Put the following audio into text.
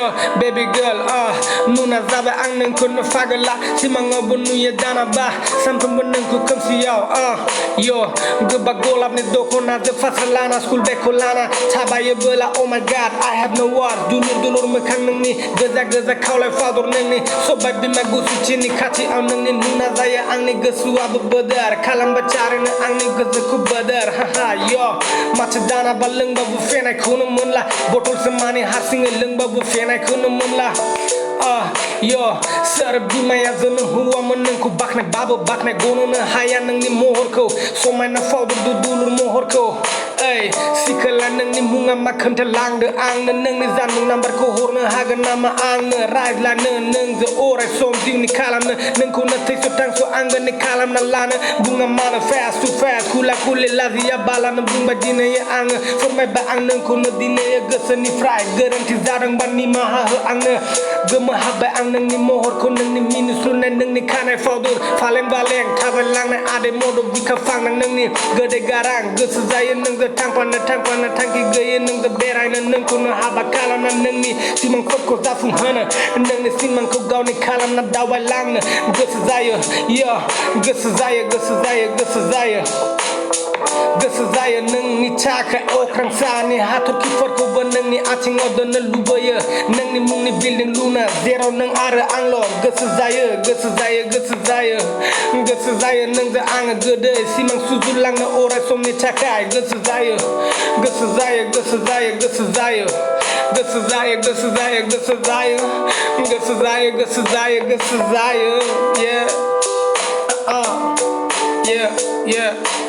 yo baby girl nuna zabe ang nang kun fagala simanga bonu ye dana ba sampam bonu ku kam si yo geba golap ni doko na de fasalana school be kolana tabaye bela oh my god I have no words dulur me kang nang ni gaza kaulai fadur nang ni so baby ma gusu chini khati am nang ni nuna zaya ang ni gasu abu badar kalam bachare na ang ni gaza ku badar yo machdana baleng babu fenai khunu munla botol semani harsing leng babu fenai khunu munla yo serbi maya zanu huwa meneng ku bakna babu bakna gono na haya nang ni mohor ko so mai na faudu dulur mohor ko ay sikala nang ni munga makhan talang de ang nang ni zan nang number ko hor na haga nama ang rai la nang ze ora som ding ni kalam nang ko na te so tang so ang ni kalam na lana bunga mana fast to fast kula lazia bala na bunga dina ya ang for mai ba ang nang ko na dina ya gasani fry garanti zarang bani maha ang gema haba ang nang ni mohor ko nang ni minusru nang ni kanai faudur faleng baleng tabalang na ade modo bika fang nang ni gede garang gesu zaya nang tangpan tangki gaya nang berai nang ko na haba kalam nang ni simang ko da fung hana nang ni simang ko gaw ni kalam na dawai lang gesu zaya yo gesu zaya nang ni chakaokrang sa ni hatur kifar ko ban nang ni aching odon na lubaya nang ni mung ni building luna zero nang ara anglo gesu zaya nang za ang gede simang suzulang na ora som ni chaka gesu zaya yeah